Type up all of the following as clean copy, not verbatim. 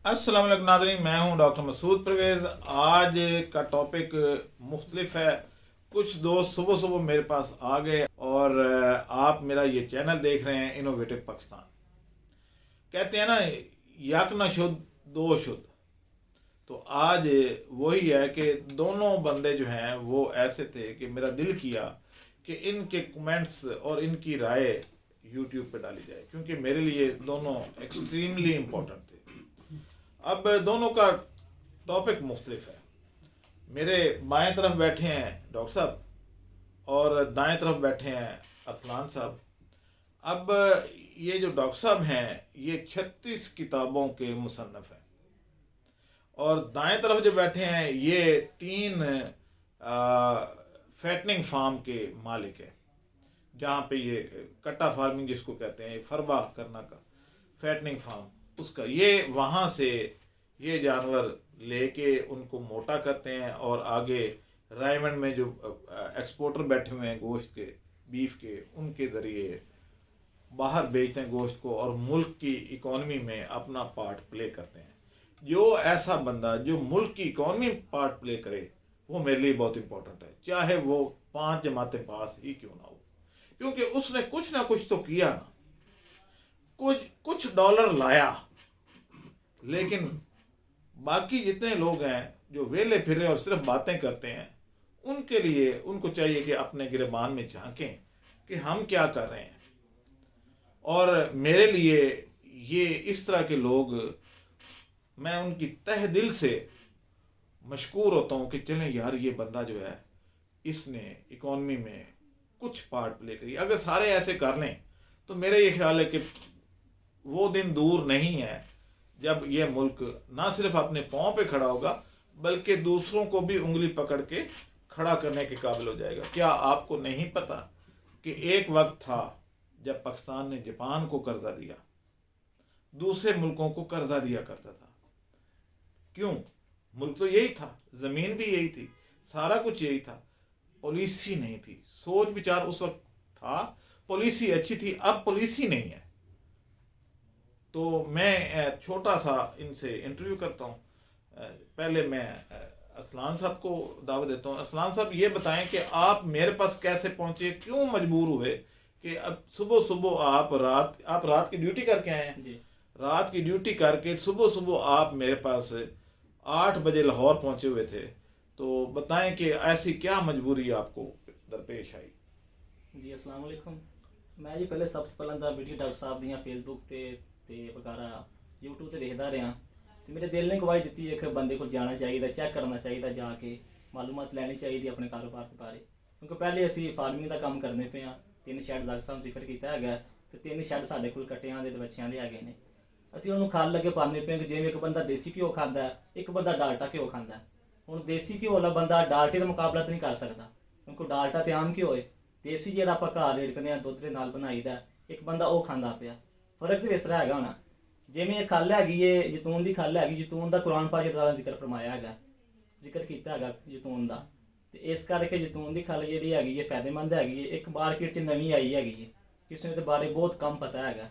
अस्सलाम वालेकुम नाज़रीन, मैं हूं डॉक्टर मसूद परवेज़। आज का टॉपिक मुख्तलिफ है। कुछ दोस्त सुबह सुबह मेरे पास आ गए और आप मेरा ये चैनल देख रहे हैं इनोवेटिव पाकिस्तान। कहते हैं ना, यक न शुद्ध दो शुद्ध। तो आज वही है कि दोनों बंदे जो हैं वो ऐसे थे कि मेरा दिल किया कि इनके कमेंट्स और इनकी राय यूट्यूब पे डाली जाए, क्योंकि मेरे लिए दोनों एक्सट्रीमली इम्पोर्टेंट थे। अब दोनों का टॉपिक मुख्तलिफ है। मेरे बाएं तरफ बैठे हैं डॉक्टर साहब और दाएं तरफ बैठे हैं अरसलान साहब। अब ये जो डॉक्टर साहब हैं ये 36 किताबों के मुसन्नफ़ हैं और दाएं तरफ जो बैठे हैं ये 3 फैटनिंग फार्म के मालिक हैं, जहाँ पे ये कट्टा फार्मिंग जिसको कहते हैं, फरवा करना का फैटनिंग फार्म उसका, ये वहाँ से ये जानवर लेके उनको मोटा करते हैं और आगे रायमंड में जो एक्सपोर्टर बैठे हुए हैं गोश्त के, बीफ के, उनके ज़रिए बाहर बेचते हैं गोश्त को और मुल्क की इकॉनमी में अपना पार्ट प्ले करते हैं। जो ऐसा बंदा जो मुल्क की इकॉनमी पार्ट प्ले करे वो मेरे लिए बहुत इंपॉर्टेंट है, चाहे वो 5 जमातें पास ही क्यों ना हो, क्योंकि उसने कुछ ना कुछ तो किया ना, कुछ डॉलर लाया। लेकिन बाकी जितने लोग हैं जो वेले फिरे और सिर्फ बातें करते हैं, उनके लिए उनको चाहिए कि अपने गिरबान में झांकें कि हम क्या कर रहे हैं। और मेरे लिए ये इस तरह के लोग, मैं उनकी तह दिल से मशकूर होता हूँ कि चलें यार, ये बंदा जो है इसने इकॉनमी में कुछ पार्ट प्ले करी। अगर सारे ऐसे कर लें तो मेरा ये ख्याल है कि वो दिन दूर नहीं है जब ये मुल्क ना सिर्फ अपने पाँव पे खड़ा होगा बल्कि दूसरों को भी उंगली पकड़ के खड़ा करने के काबिल हो जाएगा। क्या आपको नहीं पता कि एक वक्त था जब पाकिस्तान ने जापान को कर्जा दिया, दूसरे मुल्कों को कर्जा दिया करता था? क्यों? मुल्क तो यही था, ज़मीन भी यही थी, सारा कुछ यही था, पॉलिसी नहीं थी। सोच विचार उस वक्त था, पॉलिसी अच्छी थी, अब पॉलिसी नहीं है। तो मैं छोटा सा इनसे इंटरव्यू करता हूँ। पहले मैं अरसलान साहब को दावत देता हूँ। अरसलान साहब, ये बताएं कि आप मेरे पास कैसे पहुँचे, क्यों मजबूर हुए कि अब सुबह सुबह आप रात की ड्यूटी करके आए हैं जी। रात की ड्यूटी करके सुबह सुबह आप मेरे पास 8 बजे लाहौर पहुँचे हुए थे। तो बताएं कि ऐसी क्या मजबूरी आपको दरपेश आई? जी अस्सलाम वालेकुम। मैं जी पहले सब तो पहला वीडियो डॉक्टर साहब ਦੀਆਂ फेसबुक ਤੇ ਵਗੈਰਾ YouTube ਤੇ ਵੇਖਦਾ ਰਿਹਾ ਤੇ ਮੇਰੇ ਦਿਲ ਨੇ ਗਵਾਹੀ ਦਿੱਤੀ ਹੈ ਕਿ ਬੰਦੇ ਕੋਲ ਜਾਣਾ ਚਾਹੀਦਾ, ਚੈੱਕ ਕਰਨਾ ਚਾਹੀਦਾ, ਜਾ ਕੇ ਮਾਲੂਮਾਤ ਲੈਣੀ ਚਾਹੀਦੀ ਆਪਣੇ ਕਾਰੋਬਾਰ ਦੇ ਬਾਰੇ। ਕਿਉਂਕਿ ਪਹਿਲੇ ਅਸੀਂ ਫਾਰਮਿੰਗ ਦਾ ਕੰਮ ਕਰਦੇ ਪਏ ਹਾਂ, 3 ਸ਼ੈੱਡ ਦਾ ਸਾਨੂੰ ਜ਼ਿਕਰ ਕੀਤਾ ਹੈਗਾ ਤੇ 3 ਸ਼ੈੱਡ ਸਾਡੇ ਕੋਲ ਕੱਟਿਆਂ ਦੇ ਤੇ ਬੱਚਿਆਂ ਦੇ ਹੈਗੇ ਨੇ। ਅਸੀਂ ਉਹਨੂੰ ਖਲ ਲੱਗੇ ਪਾਉਂਦੇ ਪਏ ਕਿ ਜਿਵੇਂ ਇੱਕ ਬੰਦਾ ਦੇਸੀ ਘਿਓ ਖਾਂਦਾ, ਇੱਕ ਬੰਦਾ ਡਾਲਟਾ ਘਿਓ ਖਾਂਦਾ। ਹੁਣ ਦੇਸੀ ਘਿਓ ਵਾਲਾ ਬੰਦਾ ਡਾਲਟੇ ਦਾ ਮੁਕਾਬਲਾ ਤਾਂ ਨਹੀਂ ਕਰ ਸਕਦਾ, ਕਿਉਂਕਿ ਡਾਲਟਾ ਤੇ ਆਮ ਘਿਓ ਹੈ। ਦੇਸੀ ਜਿਹੜਾ ਆਪਾਂ ਘਰ ਰੇੜਕਦੇ ਹਾਂ ਦੁੱਧ ਦੇ ਨਾਲ ਬਣਾਈਦਾ, ਇੱਕ ਬੰਦਾ ਉਹ ਖਾਂਦਾ ਪਿਆ। ਫਰਕ ਤੇ ਇਸ ਤਰ੍ਹਾਂ ਹੈਗਾ ਹੋਣਾ। ਜਿਵੇਂ ਇਹ ਖੱਲ ਹੈਗੀ ਏ, ਜੈਤੂਨ ਦੀ ਖੱਲ ਹੈਗੀ, ਜੈਤੂਨ ਦਾ ਕੁਰਾਨ ਪਾਕ ਦਾ ਜ਼ਿਕਰ ਫਰਮਾਇਆ ਹੈਗਾ, ਜ਼ਿਕਰ ਕੀਤਾ ਹੈਗਾ ਜੈਤੂਨ ਦਾ। ਤੇ ਇਸ ਕਰਕੇ ਜੈਤੂਨ ਦੀ ਖੱਲ ਜਿਹੜੀ ਹੈਗੀ ਏ ਫਾਇਦੇਮੰਦ ਹੈਗੀ ਏ। ਇੱਕ ਮਾਰਕੀਟ 'ਚ ਨਵੀਂ ਆਈ ਹੈਗੀ ਏ, ਕਿਸੇ ਨੂੰ ਇਹਦੇ ਬਾਰੇ ਬਹੁਤ ਕਮ ਪਤਾ ਹੈਗਾ।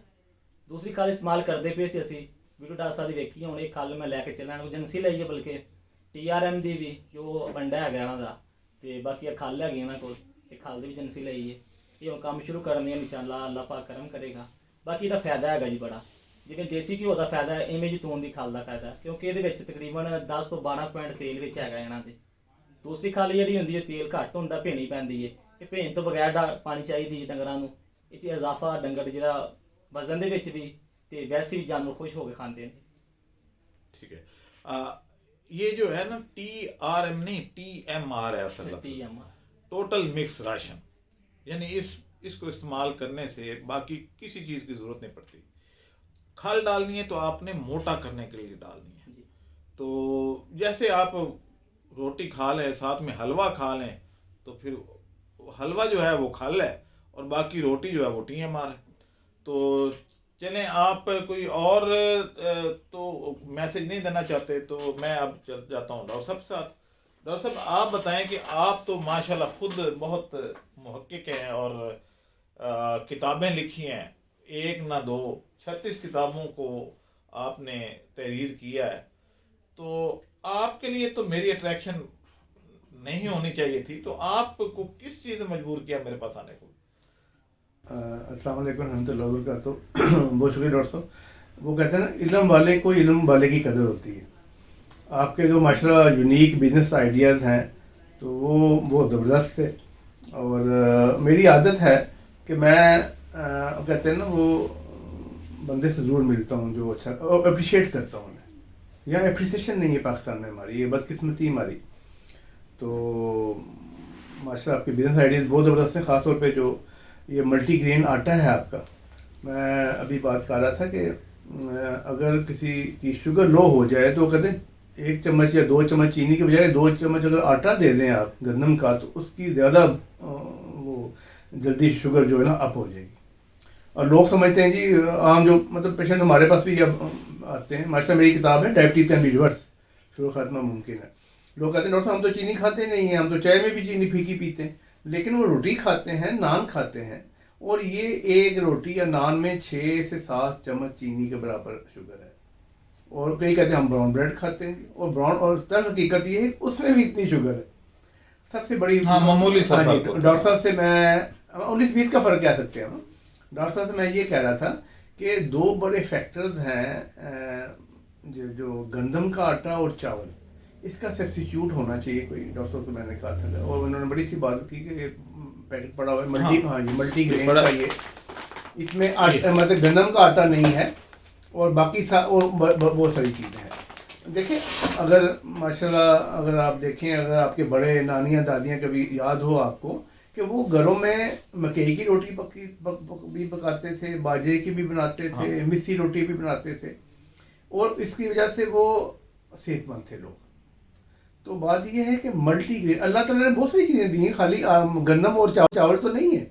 ਦੂਸਰੀ ਖੱਲ ਇਸਤੇਮਾਲ ਕਰਦੇ ਪਏ ਸੀ ਅਸੀਂ, ਵੀਡੀਓ ਡਾਕਟਰ ਸਾਹਿਬ ਦੀ ਵੇਖੀ। ਹੁਣ ਇਹ ਖੱਲ ਮੈਂ ਲੈ ਕੇ ਚੱਲਣਾ, ਏਜੰਸੀ ਲਈ ਹੈ ਬਲਕਿ TRM ਦੀ ਵੀ ਜੋ ਵੰਡਾ ਹੈਗਾ ਇਹਨਾਂ ਦਾ, ਤੇ ਬਾਕੀ ਇਹ ਖੱਲ ਹੈਗੀ ਇਹਨਾਂ ਕੋਲ, ਇਹ ਖੱਲ ਦੀ ਵੀ ਏਜੰਸੀ ਲਈ ਹੈ। ਇਹ ਹੁਣ ਕੰਮ ਸ਼ੁਰੂ ਕਰਨੀ ਹੈ ਇਨਸ਼ਾਅੱਲਾ, ਅੱਲਾਹ ਪਾਕ ਕਰਮ ਕਰੇਗਾ। ਬਾਕੀ ਇਹਦਾ ਫਾਇਦਾ ਹੈਗਾ ਜੀ ਬੜਾ, ਜਿਵੇਂ ਦੇਸੀ ਘਿਓ ਦਾ ਫਾਇਦਾ ਹੈ ਇਵੇਂ ਜੈਤੂਨ ਦੀ ਖੱਲ ਦਾ ਫਾਇਦਾ, ਕਿਉਂਕਿ ਇਹਦੇ ਵਿੱਚ ਤਕਰੀਬਨ 10 ਤੋਂ 12 ਪੁਆਇੰਟ ਤੇਲ ਵਿੱਚ ਹੈਗਾ ਇਹਨਾਂ ਦੇ। ਦੂਸਰੀ ਖੱਲ ਜਿਹੜੀ ਹੁੰਦੀ ਹੈ ਤੇਲ ਘੱਟ ਹੁੰਦਾ, ਭੇਣੀ ਪੈਂਦੀ ਹੈ। ਇਹ ਭੇਣ ਤੋਂ ਬਗੈਰ ਪਾਣੀ ਚਾਹੀਦੀ ਡੰਗਰਾਂ ਨੂੰ। ਇਹ 'ਚ ਇਜ਼ਾਫਾ ਡੰਗਰ ਜਿਹੜਾ ਵਜ਼ਨ ਦੇ ਵਿੱਚ ਵੀ ਤੇ ਵੈਸੇ भी जानवर खुश होकर खाते हैं। ठीक है। ये जो है ना TRM नहीं TMR है असल में, TMR टोटल मिक्स राशन, यानी इसको इस्तेमाल करने से बाकी किसी चीज़ की ज़रूरत नहीं पड़ती। खल डालनी है तो आपने मोटा करने के लिए डालनी है जी। तो जैसे आप रोटी खा लें साथ में हलवा खा लें तो फिर हलवा जो है वो खल है और बाकी रोटी जो है वो TMR है। तो चलें, आप कोई और तो मैसेज नहीं देना चाहते तो मैं अब चल जाता हूँ डॉक्टर साहब के साथ। डॉक्टर साहब, आप बताएं कि आप तो माशाल्लाह खुद बहुत मुहक्किक हैं और किताबें लिखी हैं, एक ना दो, 36 किताबों को आपने तहरीर किया है, तो आपके लिए तो मेरी अट्रैक्शन नहीं होनी चाहिए थी, तो आपको किस चीज़ ने मजबूर किया मेरे पास आने को? अस्सलाम वालेकुम रहमतुल्लाहि व बरकातहू। बहुत शुक्रिया डॉक्टर साहब। वो कहते हैं ना, इल्म वाले को इल्म वाले की कदर होती है। आपके जो माशाल्लाह यूनिक बिजनेस आइडियाज़ हैं तो वो बहुत ज़बरदस्त थे। और मेरी आदत है कि मैं कहते हैं ना वो बंदे से ज़रूर मिलता हूँ जो अच्छा और अप्रिशिएट करता हूँ उन्हें। यहाँ अप्रिसिएशन नहीं है पाकिस्तान में हमारी, ये बदकिस्मती हमारी। तो माशाल्लाह आपके बिजनेस आइडियाज़ बहुत ज़बरदस्त हैं, ख़ास तौर पे जो ये मल्टीग्रेन आटा है आपका। मैं अभी बात कर रहा था कि अगर किसी की शुगर लो हो जाए तो कहते हैं 1 चम्मच या 2 चम्मच चीनी के बजाय 2 चम्मच अगर आटा दे दें आप गंदम का, तो उसकी ज़्यादा वो जल्दी शुगर जो है ना अप हो जाएगी। और लोग समझते हैं जी, आम जो मतलब पेशेंट हमारे पास भी अब आते हैं। माशाल्लाह मेरी किताब है डायबिटीज़ कैन बी रिवर्स, शुरू खात्मा मुमकिन है। लोग कहते हैं डॉक्टर साहब हम तो चीनी खाते नहीं हैं, हम तो चाय में भी चीनी फीकी पीते हैं। लेकिन वो रोटी खाते हैं, नान खाते हैं, और ये एक रोटी या नान में 6 से 7 चम्मच चीनी के बराबर शुगर है। और कई कहते हैं हम ब्राउन ब्रेड खाते हैं, और ब्राउन और दर हकीकत ये है उसमें भी इतनी शुगर है। सबसे बड़ी मामूली सा फर्क होता है। डॉक्टर साहब से मैं 19-20 का फ़र्क कह सकते हैं हम। डॉक्टर साहब से मैं ये कह रहा था कि 2 बड़े फैक्टर्स हैं जो गंदम का आटा और चावल, इसका सब्स्टिट्यूट होना चाहिए कोई। डॉक्टर साहब को मैंने कहा था और उन्होंने बड़ी सी बात की कि पैकेट पड़ा हुआ है ये मल्टी ग्रेन का, ये इसमें आटा मतलब गंदम का आटा नहीं है और बाकी और बहुत सारी चीज़ें हैं। देखिए अगर माशाल्लाह अगर आप देखें, अगर आपके बड़े नानियाँ दादियाँ कभी याद हो आपको कि वो घरों में मकई की रोटी भी पकाते थे, बाजरे की भी बनाते थे, मिस्सी रोटी भी बनाते थे, और इसकी वजह से वो सेहतमंद थे लोग। तो बात यह है कि मल्टीग्रेन अल्लाह ताला ने बहुत सारी चीज़ें दी हैं, खाली गंदम और चावल तो नहीं है।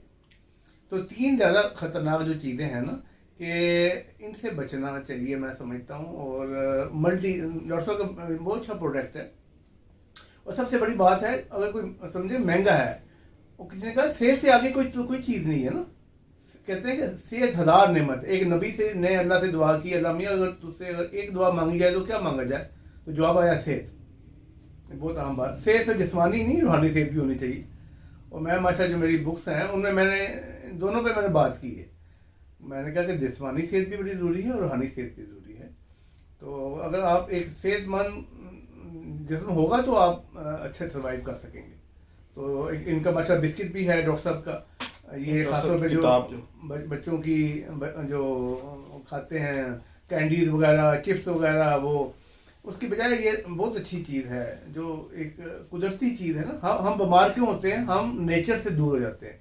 तो 3 ज़्यादा ख़तरनाक जो चीज़ें हैं ना कि इनसे बचना चाहिए मैं समझता हूँ। और डॉक्टर साहब का बहुत अच्छा प्रोडक्ट है। और सबसे बड़ी बात है, अगर कोई समझे महंगा है, और किसी ने कहा सेहत से आगे कोई चीज़ नहीं है ना। कहते हैं कि सेहत 1000 नेमत। एक नबी से ने अल्लाह से दुआ की, अल्लाह मियाँ अगर तुझसे अगर एक दुआ मांगी जाए तो क्या मांगा जाए, तो जवाब आया सेहत। बहुत अहम बात, सेहत से जिस्मानी नहीं रूहानी सेहत भी होनी चाहिए। और मैं माशा जो मेरी बुक्स हैं उनमें मैंने दोनों पे मैंने बात की है। मैंने कहा कि जिस्मानी सेहत भी बड़ी ज़रूरी है और रूहानी सेहत भी ज़रूरी है। तो अगर आप एक सेहतमंद जिस्म होगा तो आप अच्छे सर्वाइव कर सकेंगे। तो इनका माशा बिस्किट भी है डॉक्टर साहब का, ये खासतौर पर जो बच्चों की जो खाते हैं कैंडीज वगैरह, चिप्स वगैरह, वो उसकी बजाय ये बहुत अच्छी चीज़ है जो एक कुदरती चीज़ है ना। हम बीमार क्यों होते हैं, हम नेचर से दूर हो जाते हैं।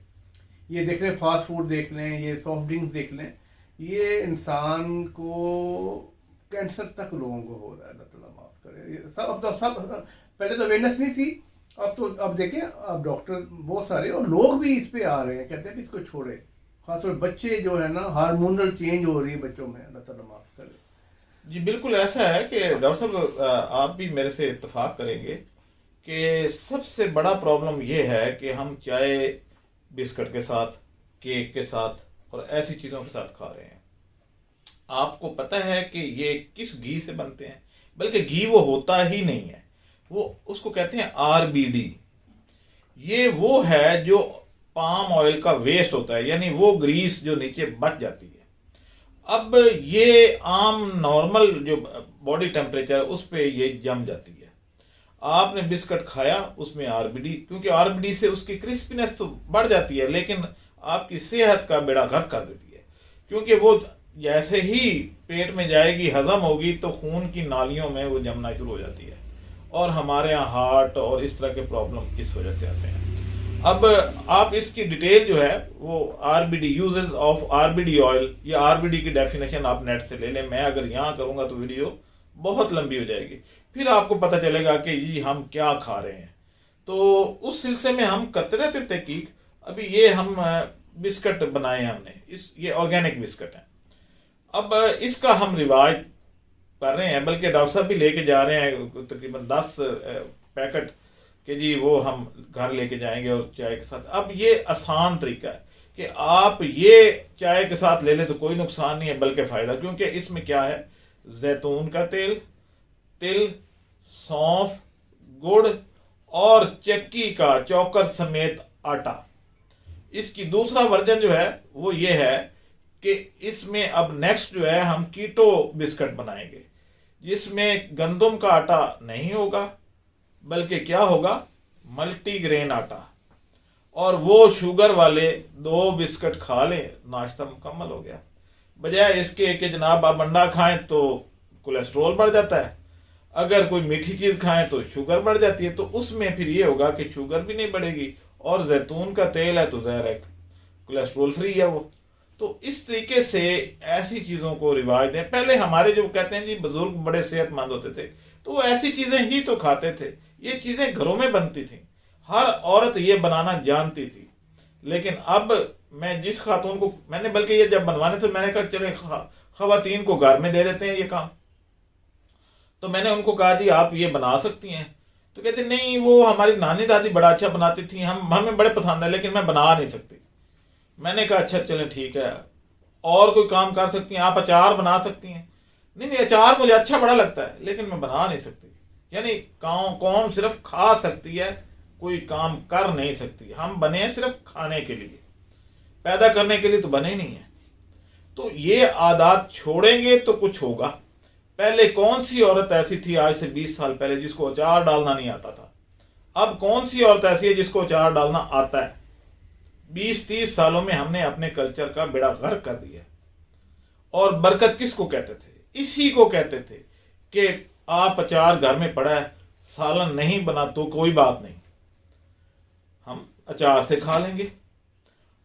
ये देख लें, फास्ट फूड देख लें, ये सॉफ्ट ड्रिंक्स देख लें, ये इंसान को कैंसर तक लोगों को हो रहा है। अल्लाह ताला माफ़ करे। ये सब अब तो सब पहले तो अवेयरनेस नहीं थी, अब देखें अब डॉक्टर बहुत सारे और लोग भी इस पे आ रहे हैं, कहते हैं कि इसको छोड़े। खासतौर बच्चे जो है ना, हार्मोनल चेंज हो रही है बच्चों में, अल्लाह ताला माफ़ करे। जी बिल्कुल ऐसा है कि डॉक्टर साहब आप भी मेरे से इत्तेफाक करेंगे कि सबसे बड़ा प्रॉब्लम ये है कि हम चाय बिस्किट के साथ, केक के साथ और ऐसी चीज़ों के साथ खा रहे हैं। आपको पता है कि ये किस घी से बनते हैं? बल्कि घी वो होता ही नहीं है, वो उसको कहते हैं RBD। ये वो है जो पाम ऑयल का वेस्ट होता है, यानी वो ग्रीस जो नीचे बच जाती है। अब ये आम नॉर्मल जो बॉडी टेम्परेचर उस पे ये जम जाती है। आपने बिस्किट खाया, उसमें RBD, क्योंकि RBD से उसकी क्रिस्पीनेस तो बढ़ जाती है लेकिन आपकी सेहत का बेड़ा गर्क कर देती है, क्योंकि वो जैसे ही पेट में जाएगी, हजम होगी, तो खून की नालियों में वो जमना शुरू हो जाती है और हमारे यहाँ हार्ट और इस तरह के प्रॉब्लम इस वजह से आते हैं। अब आप इसकी डिटेल जो है वो RBD, uses of RBD oil, या RBD की डेफिनेशन आप नेट से ले लें। मैं अगर यहाँ करूँगा तो वीडियो बहुत लंबी हो जाएगी, फिर आपको पता चलेगा कि ये हम क्या खा रहे हैं। तो उस सिलसिले में हम करते रहते तहकीक। अभी ये हम बिस्किट बनाए हैं हमने, ये ऑर्गेनिक बिस्किट हैं। अब इसका हम रिवाज कर रहे हैं, बल्कि डॉक्टर साहब भी लेके जा रहे हैं तकरीबन 10 पैकेट कि जी वो हम घर लेके जाएंगे और चाय के साथ। अब ये आसान तरीका है कि आप ये चाय के साथ ले लें तो कोई नुकसान नहीं है बल्कि फ़ायदा, क्योंकि इसमें क्या है, जैतून का तेल, तिल, सौंफ, गुड़ और चक्की का चौकर समेत आटा। इसकी दूसरा वर्जन जो है वो ये है कि इसमें अब नेक्स्ट जो है हम कीटो बिस्किट बनाएंगे, जिसमें गंदम का आटा नहीं होगा बल्कि क्या होगा, मल्टीग्रेन आटा। और वो शुगर वाले 2 बिस्किट खा लें, नाश्ता मुकम्मल हो गया। बजाय इसके कि जनाब आप अंडा खाएं तो कोलेस्ट्रोल बढ़ जाता है, अगर कोई मीठी चीज़ खाएं तो शुगर बढ़ जाती है, तो उसमें फिर ये होगा कि शुगर भी नहीं बढ़ेगी और जैतून का तेल है तो ज़ाहिर है कोलेस्ट्रोल फ्री है वो। तो इस तरीके से ऐसी चीज़ों को रिवाज दें। पहले हमारे जो कहते हैं जी बुजुर्ग बड़े सेहतमंद होते थे तो वो ऐसी चीज़ें ही तो खाते थे, ये चीज़ें घरों में बनती थी, हर औरत ये बनाना जानती थी। लेकिन अब मैं जिस खातून को मैंने, बल्कि ये जब बनवाने तो मैंने कहा चले खवातीन को घर में दे देते हैं ये काम, तो मैंने उनको कहा जी आप ये बना सकती हैं, तो कहते नहीं वो हमारी नानी दादी बड़ा अच्छा बनाती थी, हमें बड़े पसंद है लेकिन मैं बना नहीं सकती। मैंने कहा अच्छा चलें ठीक है, और कोई काम कर सकती हैं आप, अचार बना सकती हैं। नहीं अचार मुझे अच्छा बड़ा लगता है लेकिन मैं बना नहीं सकती। यानी कौम सिर्फ खा सकती है, कोई काम कर नहीं सकती। हम बने हैं सिर्फ खाने के लिए, पैदा करने के लिए तो बने नहीं है। तो ये आदत छोड़ेंगे तो कुछ होगा। पहले कौन सी औरत ऐसी थी आज से 20 साल पहले जिसको अचार डालना नहीं आता था? अब कौन सी औरत ऐसी है जिसको अचार डालना आता है? 20-30 सालों में हमने अपने कल्चर का बेड़ा गर्क कर दिया। और बरकत किसको कहते थे? इसी को कहते थे कि आप अचार घर में पड़ा है, सालन नहीं बना तो कोई बात नहीं, हम अचार से खा लेंगे।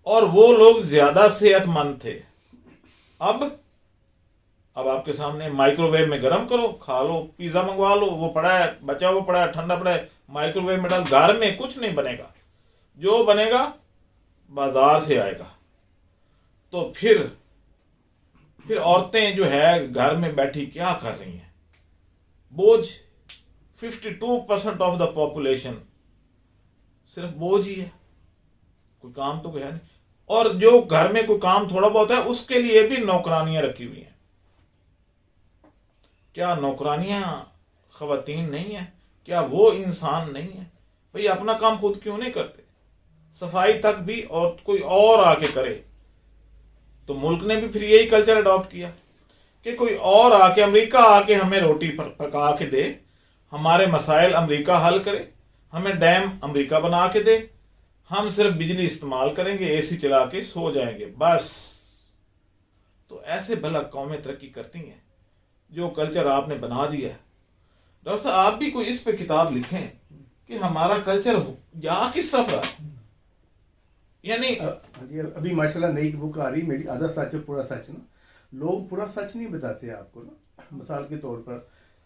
और वो लोग ज्यादा सेहतमंद थे। अब आपके सामने माइक्रोवेव में गर्म करो खा लो, पिज्जा मंगवा लो, वो पड़ा है बचा वो पड़ा है ठंडा पड़ा है, माइक्रोवेव में डाल, घर में कुछ नहीं बनेगा, जो बनेगा बाजार से आएगा। तो फिर औरतें जो है घर में बैठी क्या कर रही हैं? बोझ, 52% ऑफ द पॉपुलेशन सिर्फ बोझ ही है, कोई काम तो है नहीं। और जो घर में कोई काम थोड़ा बहुत है उसके लिए भी नौकरानियां रखी हुई हैं। क्या नौकरानियां खवातीन नहीं है? क्या वो इंसान नहीं है? भाई अपना काम खुद क्यों नहीं करते? सफाई तक भी और कोई और आके करे। तो मुल्क ने भी फिर यही कल्चर अडॉप्ट किया कि कोई और आके, अमेरिका आके हमें रोटी पका के दे, हमारे मसाइल अमेरिका हल करे, हमें डैम अमेरिका बना के दे, हम सिर्फ बिजली इस्तेमाल करेंगे, एसी चला के सो जाएंगे बस। तो ऐसे भला कौमें तरक्की करती हैं जो कल्चर आपने बना दिया है। डॉक्टर साहब आप भी कोई इस पे किताब लिखें कि हमारा कल्चर या किस तरफ रहा है। यानी अभी माशाल्लाह नई बुक आ रही, मेरी आधा सच है पूरा सच ना। लोग पूरा सच नहीं बताते आपको ना। मिसाल के तौर पर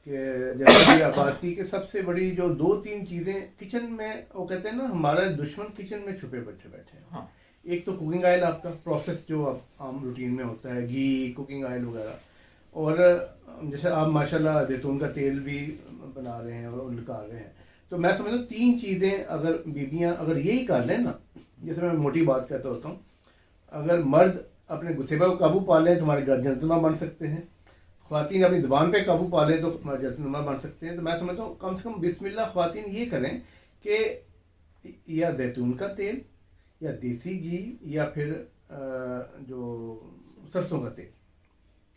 कि जैसे कि आबादी के सबसे बड़ी जो 2-3 चीज़ें किचन में, वो कहते हैं ना हमारा दुश्मन किचन में छुपे बैठे हैं। हाँ। एक तो कुकिंग ऑयल, आपका प्रोसेस जो आम रूटीन में होता है, घी, कुकिंग ऑयल वगैरह। और जैसे आप माशाल्लाह जैतून का तेल भी बना रहे हैं और निकाल रहे हैं, तो मैं समझता हूँ 3 चीज़ें अगर बीबियाँ अगर यही कर लें ना, जैसे मैं मोटी बात कहता होता हूँ, अगर मर्द अपने गुस्से पर काबू पा लें तो हमारे घर जंतुमा बन सकते हैं, ख्वातीन अपनी ज़बान पे काबू पा लें तो हमारे जंतुमा बन सकते हैं। तो मैं समझता हूँ कम से कम बिस्मिल्लाह ख्वातीन ये करें कि या जैतून का तेल या देसी घी या फिर जो सरसों का तेल,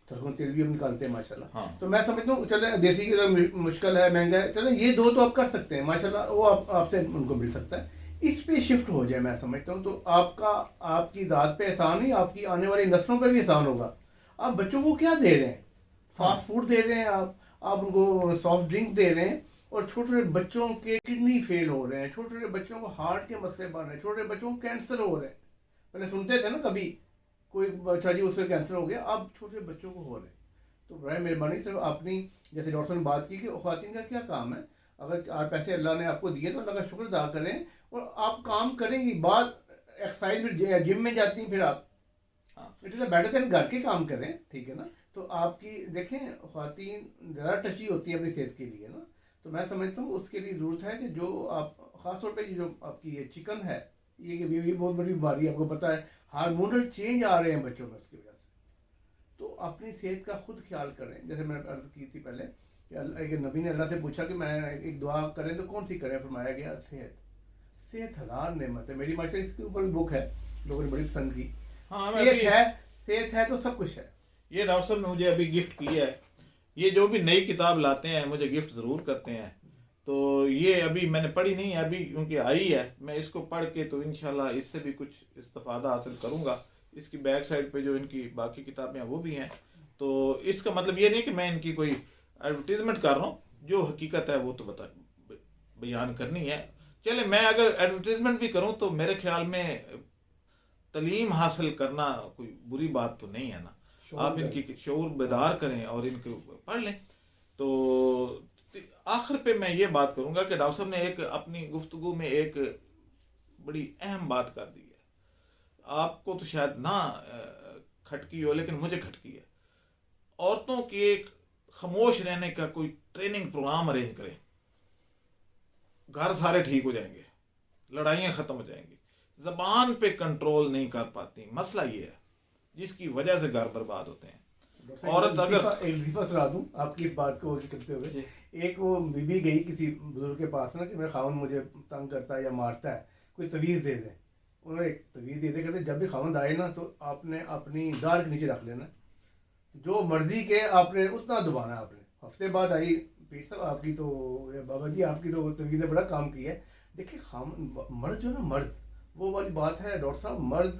सरसों का तेल भी हम निकालते हैं माशाल्लाह। हाँ। तो मैं समझता हूँ चले देसी की तो मुश्किल है, महंगा है, चले ये 2 तो आप कर सकते हैं माशाल्लाह, वो आपसे उनको मिल सकता है। इस पे शिफ्ट हो जाए मैं समझता हूँ, तो आपकी ज़ात पे एहसान नहीं, आपकी आने वाली नस्लों पे भी एहसान होगा। आप बच्चों को क्या दे रहे हैं? फास्ट फूड दे रहे हैं आप उनको सॉफ्ट ड्रिंक दे रहे हैं, और छोटे छोटे बच्चों के किडनी फेल हो रहे हैं, छोटे छोटे बच्चों को हार्ट के मसले बढ़ रहे हैं, छोटे बच्चों को कैंसर हो रहे हैं। पहले सुनते थे ना कभी कोई बच्चा जी उससे कैंसर हो गया, अब छोटे बच्चों को हो रहे हैं। तो बड़ा मेहरबानी सिर्फ अपनी, जैसे डॉक्टर ने बात की कि ख्वातीन का क्या काम है, अगर 4 पैसे अल्लाह ने आपको दिए तो अल्लाह का शुक्र अदा करें और आप काम करेंगी। बाद एक्सरसाइज में जिम में जाती हैं, फिर आप इट इज़ बेटर देन घर के काम करें, ठीक है ना। तो आपकी देखें ख्वातीन ज़्यादा टची होती है अपनी सेहत के लिए ना। तो मैं समझता हूँ उसके लिए ज़रूरत है कि जो आप ख़ासतौर पे जो आपकी ये चिकन है, ये बहुत बड़ी बीमारी है, आपको पता है, हार्मोनल चेंज आ रहे हैं बच्चों में उसकी वजह से। तो अपनी सेहत का खुद ख्याल करें। जैसे मैंने अर्ज़ की थी पहले कि एक नबी ने अल्लाह से पूछा कि मैं एक दुआ करें तो कौन सी करें, फरमाया गया सेहत। सेहत हजार नेमत है। मेरी माशा इसके ऊपर भी बुक है, लोगों ने बड़ी पसंद की। हाँ, सेहत है तो सब कुछ है। ये डॉक्टर साहब ने मुझे अभी गिफ्ट किया है। ये जो भी नई किताब लाते हैं मुझे गिफ्ट ज़रूर करते हैं। तो ये अभी मैंने पढ़ी नहीं है, अभी क्योंकि आई है, मैं इसको पढ़ के तो इंशाल्लाह इससे भी कुछ इस्तिफादा हासिल करूँगा। इसकी बैक साइड पे जो इनकी बाकी किताबें हैं वो भी हैं। तो इसका मतलब ये नहीं कि मैं इनकी कोई एडवर्टीजमेंट कर रहा हूँ, जो हकीकत है वो तो बयान करनी है। चले, मैं अगर एडवर्टीजमेंट भी करूँ तो मेरे ख्याल में तालीम हासिल करना कोई बुरी बात तो नहीं है ना। आप इनकी शऊर बेदार करें और इनको पढ़ लें। तो आखिर पे मैं ये बात करूंगा कि डॉक्टर साहब ने एक अपनी गुफ्तगू में एक बड़ी अहम बात कर दी है। आपको तो शायद ना खटकी हो, लेकिन मुझे खटकी है। औरतों की एक खामोश रहने का कोई ट्रेनिंग प्रोग्राम अरेंज करें, घर सारे ठीक हो जाएंगे, लड़ाइयाँ ख़त्म हो जाएंगी। ज़बान पे कंट्रोल नहीं कर पाती, मसला ये है जिसकी वजह से घर बर्बाद होते हैं। औरत अगर एक लतीफ़ा सुना दूं आपकी बात को करते हुए, एक वो बीबी गई किसी बुजुर्ग के पास ना कि मेरा खावन मुझे तंग करता है या मारता है, कोई तवीज़ दे दे। उन्होंने एक तवीज़ दे दे, कहते जब भी खावन आए ना तो आपने अपनी दाढ़ के नीचे रख लेना, जो मर्जी के आपने उतना दबाना। आपने हफ्ते बाद आई, पीर साहब आपकी तो, बाबा जी आपकी तो तवीज़ ने बड़ा काम किया है। देखिए खावन मर्द जो ना, मर्द वो वाली बात है डॉक्टर साहब, मर्द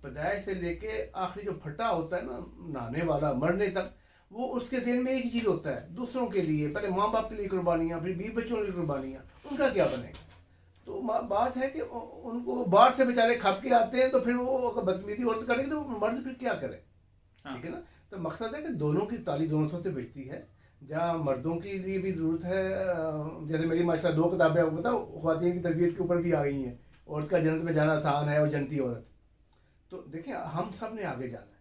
पैदाइश से लेके आखिरी जो फटा होता है ना, नहाने वाला, मरने तक, वो उसके दिल में एक ही चीज़ होता है, दूसरों के लिए, पहले माँ बाप के लिए कुर्बानियाँ, फिर बीवी बच्चों के लिए कुर्बानियाँ, उनका क्या बनेगा। तो बात है कि उनको बाहर से बेचारे खप के आते हैं, तो फिर वो अगर बदतमीजी औरत करेगी तो मर्द फिर क्या करे। ठीक है ना। तो मकसद है कि दोनों की ताली दोनों से बचती है। जहाँ मर्दों के लिए भी ज़रूरत है, जैसे मेरी माशा 2 किताबें आपको बताओ ख़वातीन की तरबियत के ऊपर भी आ गई हैं, औरत का जन्नत में जाना आसान है और जनती औरत। तो देखिए हम सब ने आगे जाना है।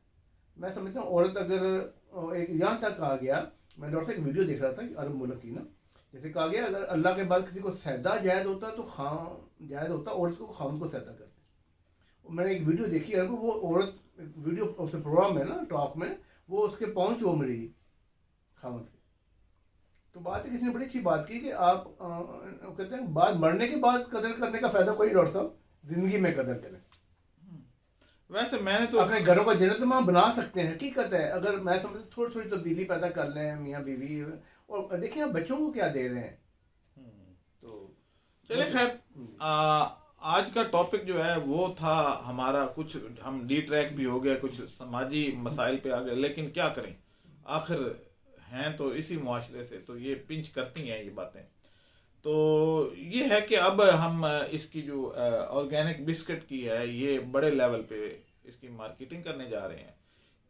मैं समझता हूँ औरत अगर एक यहाँ तक आ गया, मैं डॉक्टर से एक वीडियो देख रहा था अरब मुल्क की ना, जैसे कहा गया अगर अल्लाह के बाद किसी को सैदा जायज़ होता है तो जायज़ होता है औरत को खामन को सैदा करते। मैंने एक वीडियो देखी अरब, वो औरत वीडियो उस प्रोग्राम में ना, टॉक में, वो उसके पाँव चूम रही खामन के। तो बात है, किसी ने बड़ी अच्छी बात की कि आप कहते हैं बाद मरने के बाद कदर करने का फायदा कोई, डॉक्टर साहब जिंदगी में कदर करें। वैसे मैंने तो अपने घरों को जन्नतनुमा बना सकते हैं, हकीकत है। अगर मैं समझता थोड़ी थोड़ी तब्दीली पैदा कर लें मियाँ बीवी, और देखिए आप बच्चों को क्या दे रहे हैं। तो चले खैर, आज का टॉपिक जो है वो था हमारा, कुछ हम डी ट्रैक भी हो गया, कुछ समाजी मसाइल पे आ गए, लेकिन क्या करें, आखिर हैं तो इसी मुआशरे से, तो ये पिंच करती हैं ये बातें। तो ये है कि अब हम इसकी जो ऑर्गेनिक बिस्किट की है, ये बड़े लेवल पे इसकी मार्केटिंग करने जा रहे हैं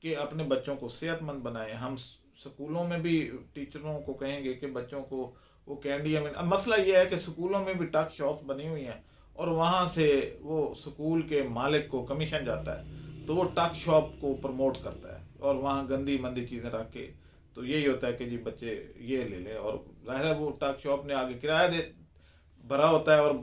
कि अपने बच्चों को सेहतमंद बनाएं। हम स्कूलों में भी टीचरों को कहेंगे कि बच्चों को वो कैंडी, अब मसला ये है कि स्कूलों में भी टक शॉप्स बनी हुई हैं और वहाँ से वो स्कूल के मालिक को कमीशन जाता है, तो वो टक शॉप को प्रमोट करता है और वहाँ गंदी मंदी चीज़ें रख के, तो यही होता है कि जी बच्चे ये ले लें, और ज़ाहिर है वो टक शॉप ने आगे किराया दे भरा होता है और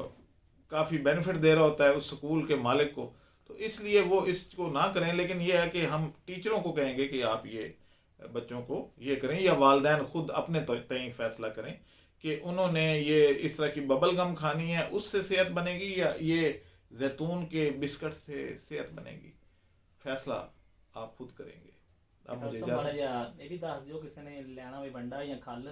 काफ़ी बेनिफिट दे रहा होता है उस स्कूल के मालिक को, तो इसलिए वो इसको ना करें। लेकिन ये है कि हम टीचरों को कहेंगे कि आप ये बच्चों को ये करें, या वालिदैन खुद अपने तय फैसला करें कि उन्होंने ये इस तरह की बबल गम खानी है, उससे सेहत बनेगी, या ये जैतून के बिस्किट से सेहत बनेगी। फैसला आप खुद करेंगे। अब मुझे ਇਹ ਵੀ ਦੱਸ ਦਿਓ ਕਿਸੇ ਨੇ ਲੈਣਾ ਹੋਵੇ ਵੰਡਾ ਜਾਂ ਖੱਲ,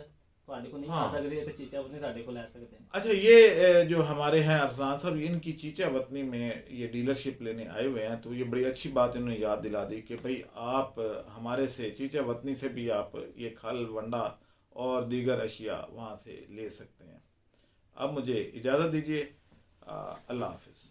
ਤੁਹਾਡੇ ਕੋਲ नहीं आ सकते तो चीचा वतनी ਸਾਡੇ ਕੋਲ ਲੈ सकते हैं। अच्छा, ये जो हमारे हैं अरसलान साहब, इनकी चीचा वतनी में ये डीलरशिप लेने आए हुए हैं, तो ये बड़ी अच्छी बात इन्होंने याद दिला दी कि भाई आप हमारे से चीचा वतनी से भी आप ये खल वंडा और दीगर अशिया वहाँ से ले सकते हैं। अब मुझे इजाज़त दीजिए, अल्लाह हाफिज़।